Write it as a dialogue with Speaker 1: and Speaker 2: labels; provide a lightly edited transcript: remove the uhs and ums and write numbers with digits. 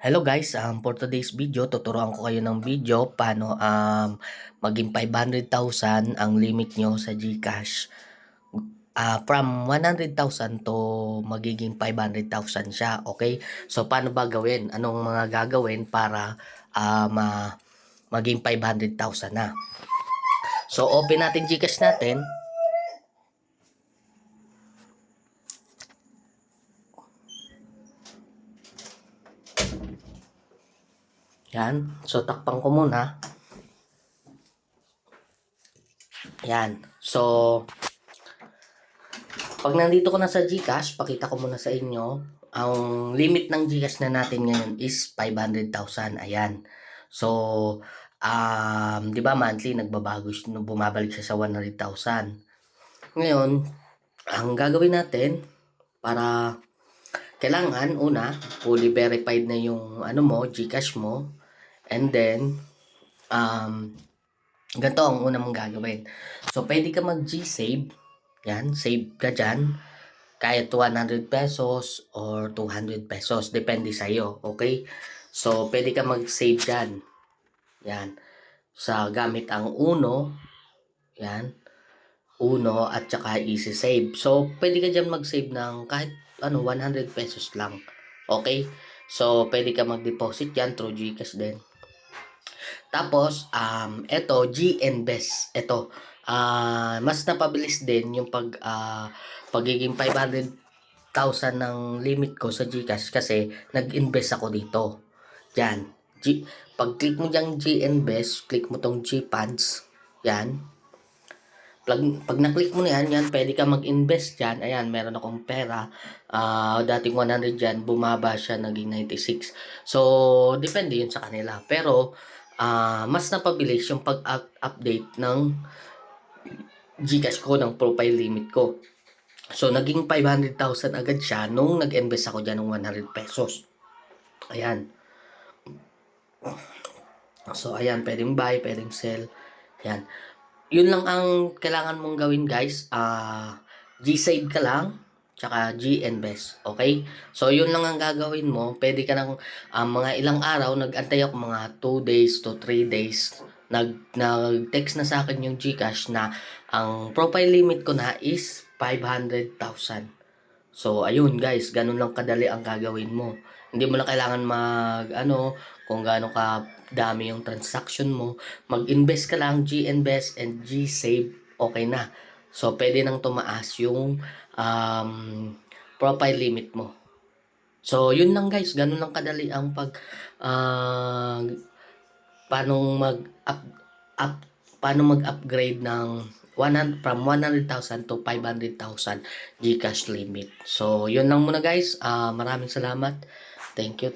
Speaker 1: Hello guys, for today's video, tuturuan ko kayo ng video paano maging 500,000 ang limit nyo sa GCash. From 100,000 to magiging 500,000 siya, okay? So paano ba gawin? Anong mga gagawin para maging 500,000 na? So open natin GCash natin. Yan. So takpan ko muna. Yan. So pag nandito ko na sa GCash, pakita ko muna sa inyo, ang limit ng GCash na natin ngayon is 500,000. Ayan. So, di ba monthly nagbabago, bumabalik siya sa 100,000. Ngayon, ang gagawin natin para kailangan una, fully verified na yung GCash mo. And then, ganito ang una mong gagawin. So, pwede ka mag-G-Save. Yan, save ka dyan. Kahit 100 pesos or 200 pesos. Depende sa'yo. Okay? So, pwede ka mag-save dyan. Yan. Sa gamit ang Uno. Yan. Uno at saka Easy Save. So, pwede ka dyan mag-save ng kahit 100 pesos lang. Okay? So, pwede ka mag-deposit dyan through GCash din. Tapos, ito, GNBest. Ito, mas napabilis din yung pagiging 500,000 ng limit ko sa GCash kasi nag-invest ako dito. Yan. Pag-click mo dyan GNBest, click mo tong GFunds. Yan. Pag na-click mo na yan, pwede ka mag-invest dyan. Ayan, meron akong pera. Dating 100 dyan, bumaba siya, naging 96. So, depende yun sa kanila. Pero, mas napabilis yung pag-update ng GCash ko, ng profile limit ko. So, naging 500,000 agad siya nung nag-invest ako dyan ng 100 pesos. Ayan. So, ayan, pwedeng buy, pwedeng sell. Ayan. Yun lang ang kailangan mong gawin, guys. G-Save ka lang, tsaka G-Invest. Okay? So, yun lang ang gagawin mo. Pwede ka ng mga ilang araw, nag-antay ako mga 2 days to 3 days. Nag-text na sa akin yung GCash na ang profile limit ko na is 500,000. So, ayun guys, ganun lang kadali ang gagawin mo. Hindi mo na kailangan kung gaano ka dami yung transaction mo. Mag-invest ka lang, G-Invest and G-Save, okay na. So, pwede nang tumaas yung profile limit mo. So, yun lang guys, ganun lang kadali ang paano mag-upgrade ng from 100,000 to 500,000 GCash limit. So, yun lang muna guys. Maraming salamat. Thank you.